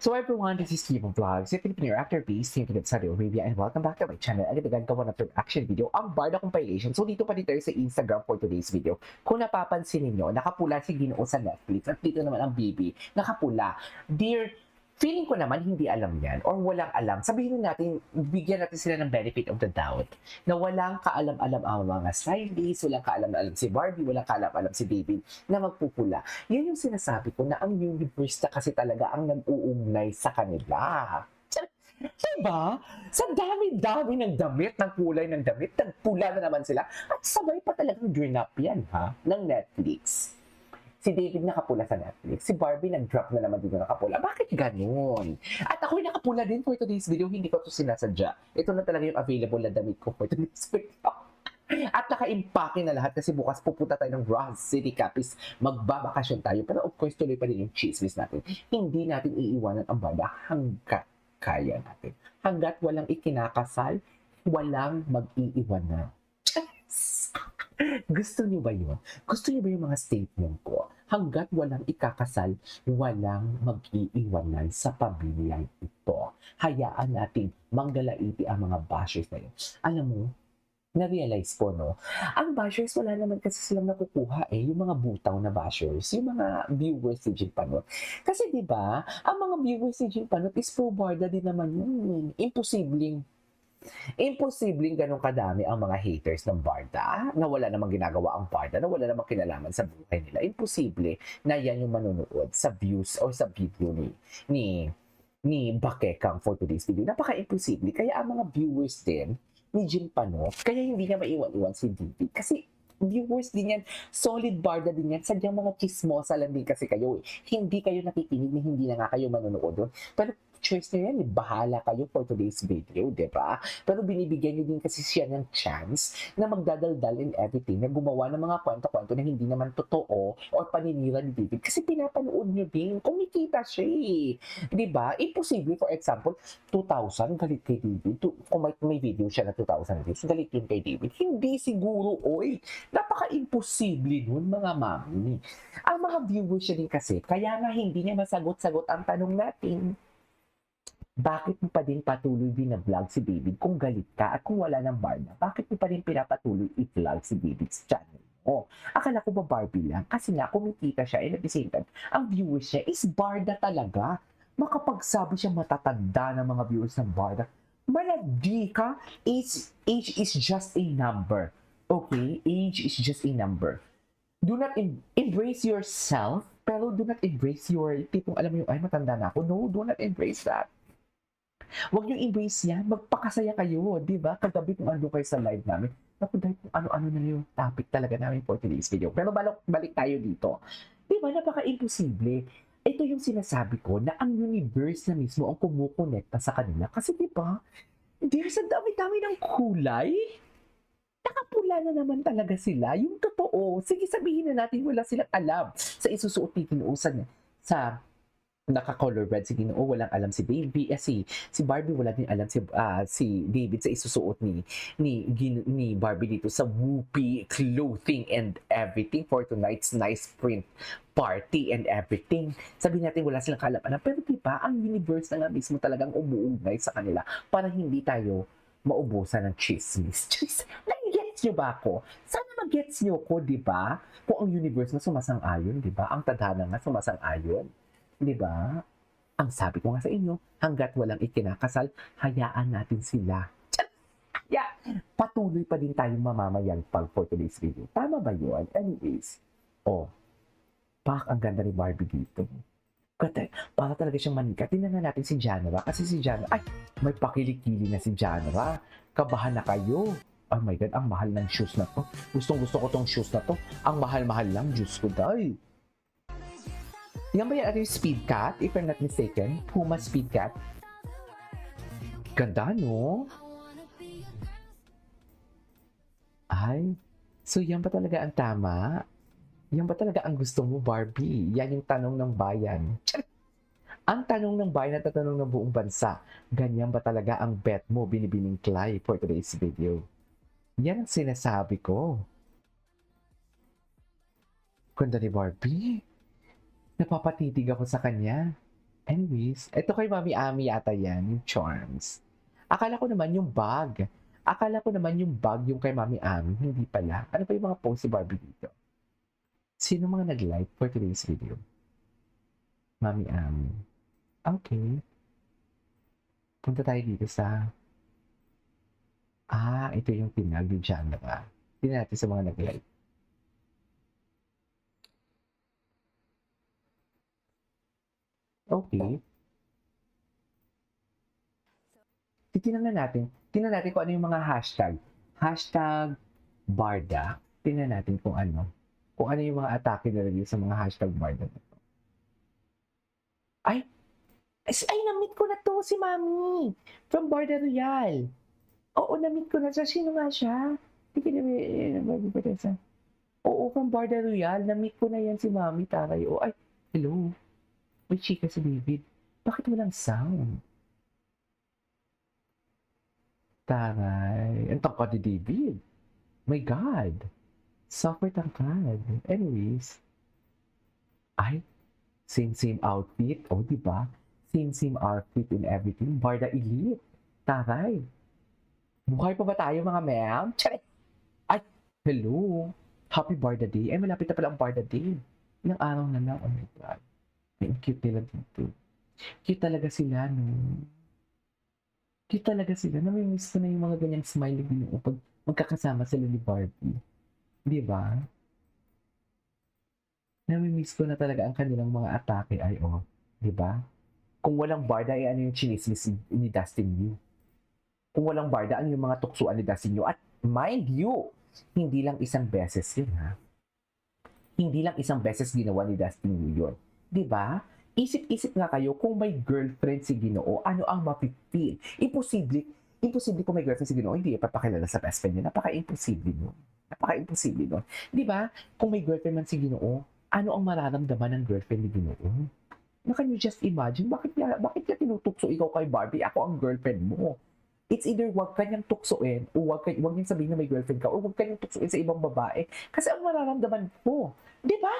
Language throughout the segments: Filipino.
So everyone, this is Steve Vlogs, a Filipino actor based here in Saudi Arabia, and welcome back to my channel. Agad gawa na itong action video, ang Barda compilation. So dito pa din tayo sa Instagram for today's video. Kung napapansin ninyo, nakapula si Ginoo sa Netflix at dito naman ang Bibi, nakapula. Dear, feeling ko naman hindi alam yan or walang alam. Sabihin natin, bigyan natin sila ng benefit of the doubt na walang kaalam-alam ang mga stylists, walang kaalam-alam si Barbie, walang kaalam-alam si David na magpupula. Yan yung sinasabi ko na ang universe na kasi talaga ang nag-uugnay sa kanila. Diba? Sa dami-dami ng damit, ng kulay ng damit, nagpula na naman sila at sabay pa talagang dream up yan ng Netflix. Si David nakapula sa Netflix. Si Barbie nag-drop na naman dito nakapula. Bakit ganun? At ako'y nakapula din for today's video. Hindi ko ito sinasadya. Ito na talaga yung available na damit ko for today's video. At naka-impake na lahat kasi bukas pupunta tayo ng Ross City Capiz. Magbabakasyon tayo. Pero of course, tuloy pa din yung chismis natin. Hindi natin iiwanan ang banda hanggat kaya natin. Hanggat walang ikinakasal, walang mag-iiwanan. Gusto niyo ba yun? Gusto niyo ba yung mga statement ko? Hanggat walang ikakasal, walang mag-iiwanan sa pamilyang ito. Hayaan natin manggalaiti ang mga bashers na yun. Alam mo, na-realize ko, no? Ang bashers, wala naman kasi silang nakukuha yung mga butaw na bashers, yung mga viewers si Jim Panot. Kasi di ba ang mga viewers si Jim Panot is pro-barda din naman yun. Imposibleng ganun kadami ang mga haters ng Barda na wala namang ginagawa ang Barda, na wala namang kinalaman sa buhay nila. Imposible na yan yung manunood sa views or sa video ni Bakekang for today's video. Napaka-imposible. Kaya ang mga viewers din ni Jim Panot, kaya hindi niya maiwan-iwan si David. Kasi viewers din yan, solid Barda din yan, sadyang mga chismosa lang din kasi kayo. Hindi kayo nakikinig, hindi na nga kayo manonood doon. Pero choice nyo yan, bahala kayo for today's video, di ba? Pero binibigyan nyo din kasi siya ng chance na magdadaldal in everything, na gumawa ng mga kwento-kwento na hindi naman totoo or paninira ni David. Kasi pinapanood nyo din, kumikita siya di ba? Imposible, for example, 2,000, galit kay David. Kung may video siya na 2,000 views, galit yun kay David. Hindi siguro, oy. Napaka-imposible nun, mga mami. Ang mga viewers siya din kasi, kaya nga hindi niya masagot-sagot ang tanong natin. Bakit mo pa din patuloy binablog si David kung galit ka at kung wala ng Barda? Bakit mo pa din pinapatuloy i-vlog si David sa channel mo? Akala ko ba Barbie lang? Kasi nga kumikita siya and at the same time, ang viewers niya is Barda talaga. Makapagsabi siya matatanda ng mga viewers ng Barda. Malandi ka? Age is just a number. Okay? Age is just a number. Do not embrace yourself, pero do not embrace your tipong alam mo yung, ay matanda na ako. No, do not embrace that. Huwag niyong embrace yan. Magpakasaya kayo, di ba? Kagabi kung ando kayo sa live namin. Naku, dahil kung ano-ano na yung topic talaga namin for today's video. Pero balik tayo dito. Di ba? Napaka-imposible. Ito yung sinasabi ko na ang universe na mismo ang kumukonekta sa kanila. Kasi di ba? There's a dami-dami ng kulay. Nakapula na naman talaga sila. Yung totoo. Sige, sabihin na natin wala silang alam sa isusuot ni Kinuusan sa naka-color red si Ginoo, walang alam si Baby, si Barbie wala din alam si David sa isusuot ni Barbie dito sa whoopee clothing and everything for tonight's nice print party and everything. Sabihin natin wala silang kaalam-alam, pero diba ang universe na nga mismo talagang umuugnay sa kanila para hindi tayo maubusan ng chismis. Nag-gets nyo ba ako? Sana mag-gets nyo ko, diba? Kung ang universe na sumasang-ayon, diba? Ang tadhana nga sumasang-ayon. Di ba? Ang sabi ko nga sa inyo, hanggat walang ikinakasal, hayaan natin sila. Yeah. Patuloy pa din tayong mamamayagpag for today's video. Tama ba yun? Anyways, ang ganda ni Barbie dito. Para talaga siyang manika. Tingnan na natin si Janra. Kasi si Janra, may pakilikili na si Janra. Kabahan na kayo. Oh my God, ang mahal ng shoes na to. Gustong-gusto ko tong shoes na to. Ang mahal-mahal lang, Diyos ko, day. Yan ba yan yung Speed Cat? If I'm not mistaken, Puma Speed Cat. Ganda, no? So yan ba talaga ang tama? Yan ba talaga ang gusto mo, Barbie? Yan yung tanong ng bayan. Ang tanong ng bayan at tanong ng buong bansa. Ganyan ba talaga ang bet mo, Binibining Clay, for today's video? Yan ang sinasabi ko. Ganda ni Barbie. Napapatitig ako sa kanya. Anyways, eto kay Mami Ami yata yan, yung charms. Akala ko naman yung bag. Akala ko naman yung bag yung kay Mami Ami. Hindi pala. Ano pa yung mga post si Barbie dito? Sino mga nag-like for today's video? Mami Ami. Okay. Punta tayo dito sa... ito yung tinag yung genre. Tingnan natin sa mga nag-like. Okay. Titingnan natin. Tingnan natin kung ano yung mga hashtag. Hashtag Barda. Tingnan natin kung ano. Kung ano yung mga atake na review sa mga hashtag Barda. Ay! Ay, na-meet ko na to si Mami. From Barda Royal. Oo, na-meet ko na siya. Sino nga siya? Hindi ko na Oo, from Barda Royal. Na-meet ko na yan si Mami. Taray. Oh, ay, hello. May chika si David. Bakit walang sound? Taray. Ang tangkad ni David. My God. Super tangkad. Anyways. Ay, same outfit. Oh, di ba? Same outfit and everything. Barda Elite. Taray. Buhay pa ba tayo mga ma'am? Charay. Ay, hello. Happy Barda Day. Ay, malapit na pala ang Barda Day. Ilang araw na lang. Oh my God. Ay, ang cute nila dito. Cute talaga sila, no? Cute talaga sila. Namimiss ko na yung mga ganyang smiley din pag magkakasama sila ni Barbie. Di ba? Namimiss ko na talaga ang kanilang mga atake ay oh. Di ba? Kung walang Barda, ay ano yung chinismis ni Dustin Yu? Kung walang Barda, ano yung mga tuksuan ni Dustin Yu? At mind you, hindi lang isang beses yun, ha? Hindi lang isang beses ginawa ni Dustin Yu yun. Di ba? Isip-isip nga kayo, kung may girlfriend si Ginoo, ano ang mapipil? Imposible kung may girlfriend si Ginoo, hindi ipapakilala sa best friend niya. Napaka-imposible nun. Napaka-imposible nun. Di ba? Kung may girlfriend man si Ginoo, ano ang mararamdaman ng girlfriend ni Ginoo? Na can you just imagine? Bakit niya tinutukso ikaw kay Barbie? Ako ang girlfriend mo. It's either wag kanyang tuksoin o wag niyang sabihin na may girlfriend ka o wag kanyang tuksoin sa ibang babae. Kasi ang mararamdaman ko. Di ba?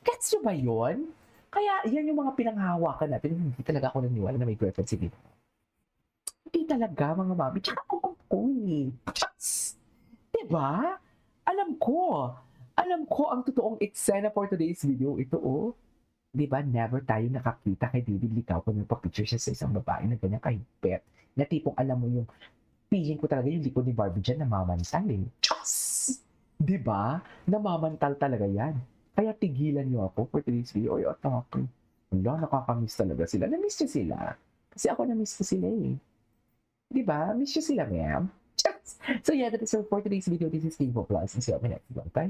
Gets nyo ba yun? Kaya yan yung mga pinanghahawakan natin. Hindi talaga ako naniwala na may girlfriend si Dino. Hindi talaga mga mami. Tsaka alam ko eh. Diba? Alam ko. Alam ko ang totoong eksena for today's video. Ito oh. Diba never tayo nakakita kay David Licao kung nagpa-picture siya sa isang babae na ganyan kahigpit. Na tipong alam mo yung feeling ko talaga yung likod ni Barbie dyan namamantal eh. Diyos! Diba? Namamantal talaga yan. Kaya tigilan niyo ako for today's video. Oy, atake. Wala, nakakamiss talaga sila. Na-miss niyo sila. Kasi ako na-miss ko sila eh. Diba? Miss niyo sila, ma'am. So yeah, that is all for today's video. This is Game Plus. And see you on my next one. Bye.